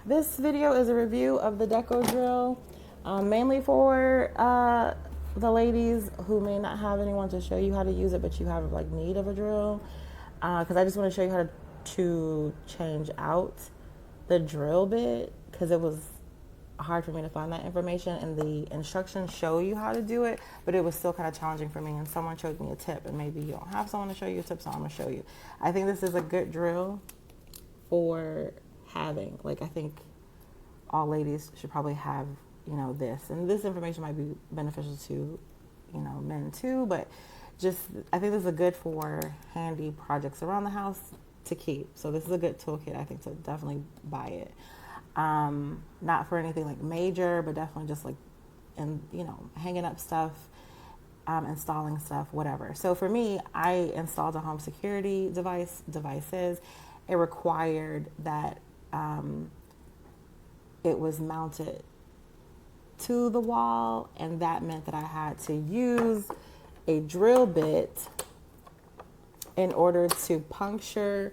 This video is a review of the Deko Drill, mainly for the ladies who may not have anyone to show you how to use it, but you have like need of a drill. Because I just want to show you how to change out the drill bit, because it was hard for me to find that information, and the instructions show you how to do it, but it was still kind of challenging for me, and someone showed me a tip, and maybe you don't have someone to show you a tip, so I'm going to show you. I think this is a good drill for having, like, I think all ladies should probably have, you know, this, and this information might be beneficial to, you know, men too, but just, I think this is a good for handy projects around the house to keep. So this is a good toolkit, I think, to definitely buy it. Not for anything like major, but definitely just like, and you know, hanging up stuff, installing stuff, whatever. So for me, I installed a home security devices. It required that it was mounted to the wall, and that meant that I had to use a drill bit in order to puncture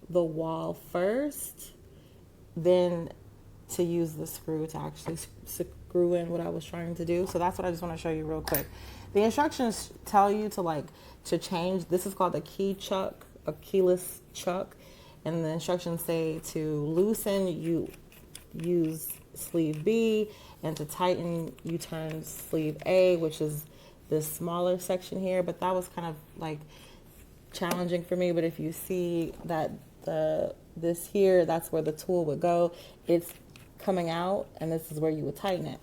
the wall first, then to use the screw to actually screw in what I was trying to do. So that's what I just want to show you real quick. The instructions tell you to change. This is called a key chuck, a keyless chuck, and the instructions say to loosen, you use sleeve B, and to tighten, you turn sleeve A, which is this smaller section here. But that was kind of like challenging for me. But if you see that this here, that's where the tool would go. It's coming out, and this is where you would tighten it.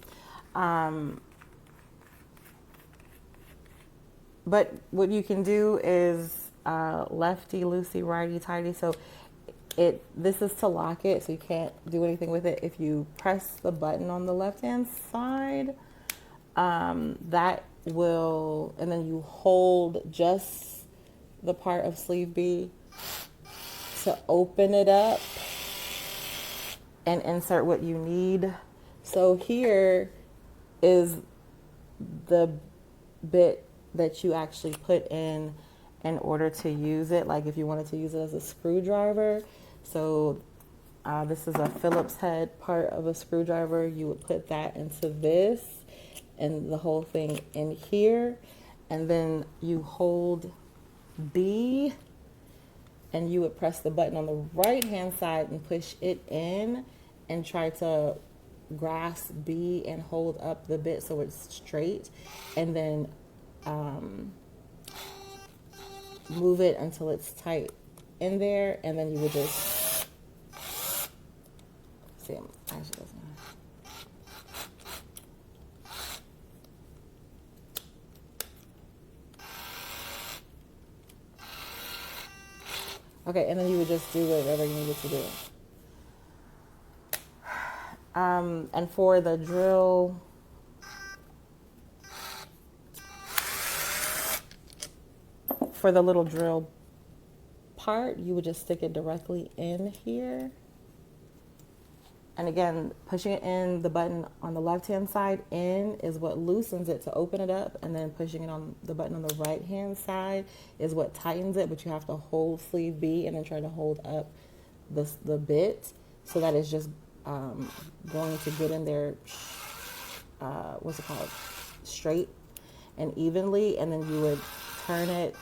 But what you can do is lefty loosey, righty tighty. So this is to lock it, so you can't do anything with it. If you press the button on the left hand side, that will, and then you hold just the part of sleeve B to open it up and insert what you need. So here is the bit that you actually put in order to use it, like if you wanted to use it as a screwdriver. So this is a Phillips head part of a screwdriver. You would put that into this and the whole thing in here, and then you hold B and you would press the button on the right hand side and push it in and try to grasp B and hold up the bit so it's straight, and then move it until it's tight in there, and then you would just see, actually doesn't. Okay, and then you would just do whatever you needed to do. And for the drill, for the little drill part, you would just stick it directly in here. And again, pushing it in, the button on the left-hand side in is what loosens it to open it up, and then pushing it on the button on the right-hand side is what tightens it, but you have to hold sleeve B and then try to hold up the bit so that it's just going to get in there, what's it called, straight and evenly, and then you would turn it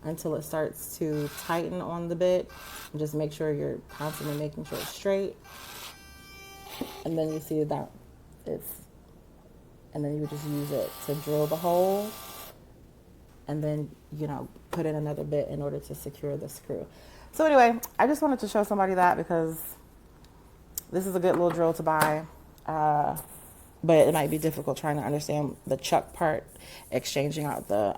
until it starts to tighten on the bit, and just make sure you're constantly making sure it's straight. And then you see that and then you would just use it to drill the hole, and then, you know, put in another bit in order to secure the screw. So anyway, I just wanted to show somebody that, because this is a good little drill to buy, but it might be difficult trying to understand the chuck part, exchanging out the,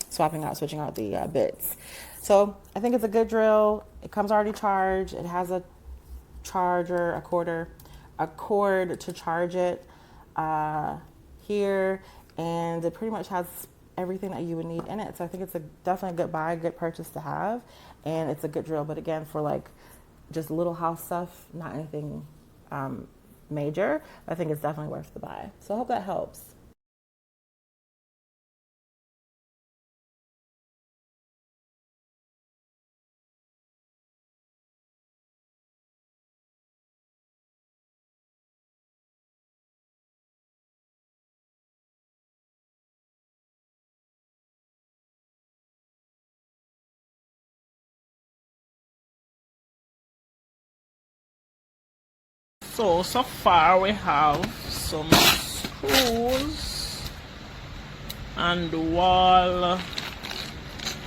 switching out the bits. So I think it's a good drill. It comes already charged. It has a charger, a cord to charge it here, and it pretty much has everything that you would need in it. So I think it's definitely a good buy, good purchase to have, and it's a good drill. But again, for like just little house stuff, not anything major, I think it's definitely worth the buy. So I hope that helps. So far we have some screws and the wall. I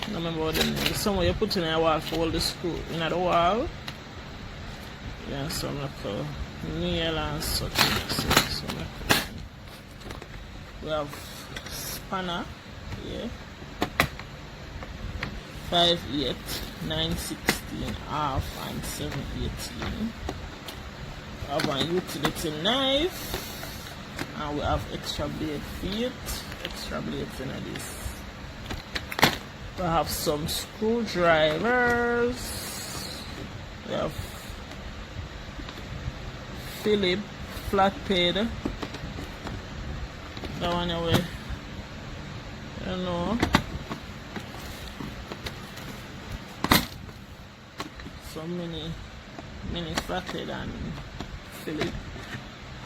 don't remember what the name is. Somewhere you put in a wall for all the screw in the wall. Yeah, some like a nail and such. So we have spanner here. 5/8, 9/16, half, and 7/18. We have a utility knife, and we have extra blade feet, extra blades in this. We have some screwdrivers. We have Philip flathead. That one away. I don't know. So mini flathead and Philip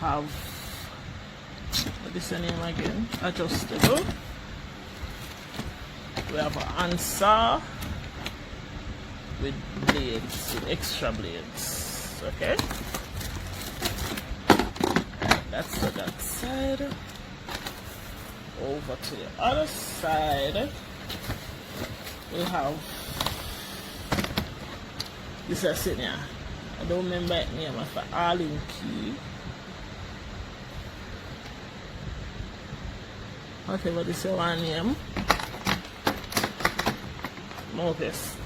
have what is the name again? Adjustable. We have an handsaw with blades, with extra blades. Okay. That's for that side. Over to the other side, we have this is sitting here. I don't remember the name of the Allen key. Whatever this is one name. Notice.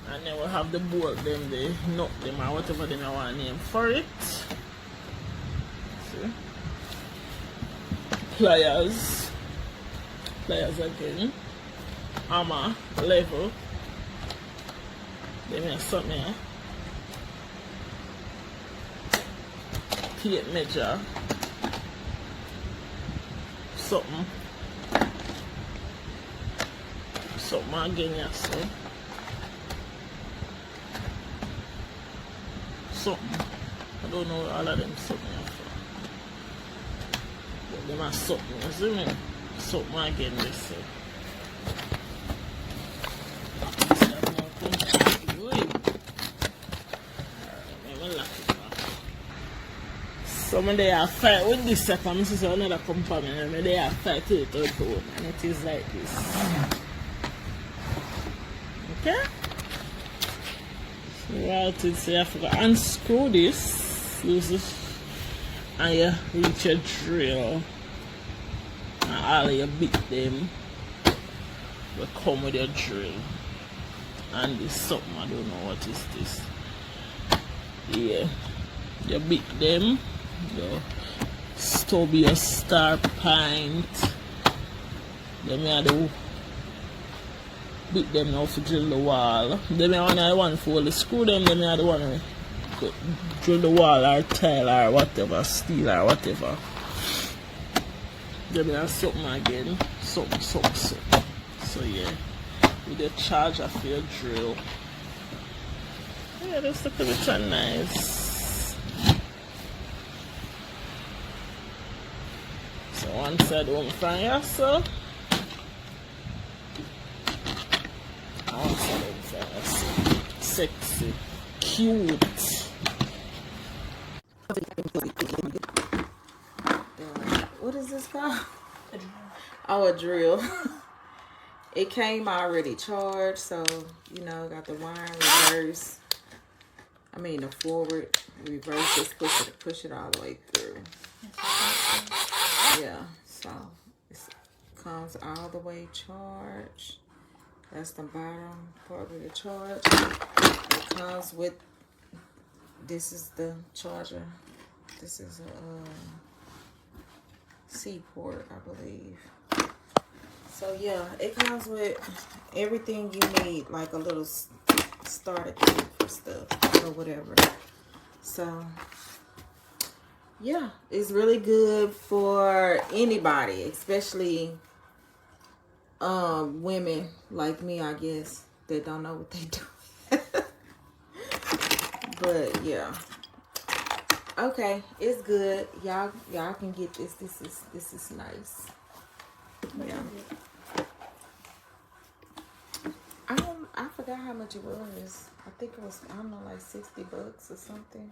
And then we have the bolt them, the nut them, or whatever they want name for it. See? Pliers again, hammer, level, then we have something here, tape measure, something again here, so something, I don't know all of them something here for. Them are something, you see me? Something again, they say. Some of they are fight with this second, this is another compartment, and they are fight to it out home, and it is like this. Okay? So right, so you have to unscrew this, use this, and you reach your drill. And all you beat them will come with your drill. And this something, I don't know what is this. Yeah. You beat them, you stub your star pint. Then you have to beat them now to drill the wall. Then you have one for the screw them, then you have the one to drill the wall or tile or whatever, steel or whatever. Then we have something again, something. So yeah, with the charger for your drill. Yeah, this look a bit nice. So one side one from here, so. And one side one from here, so. Sexy, cute. What is this called? Oh, a drill. It came already charged, so you know, got the wire reverse. I mean the forward, reverse, just push it all the way through. Yeah, so it comes all the way charged. That's the bottom part of the charge. It comes with, this is the charger. This is a C port, I believe. So yeah, it comes with everything you need, like a little starter kit for stuff or whatever. So yeah, it's really good for anybody, especially women like me, I guess, that don't know what they do. But yeah, okay, it's good. Y'all can get this. This is nice. Yeah. I forgot forgot how much it was. I think it was, I don't know, like $60 or something.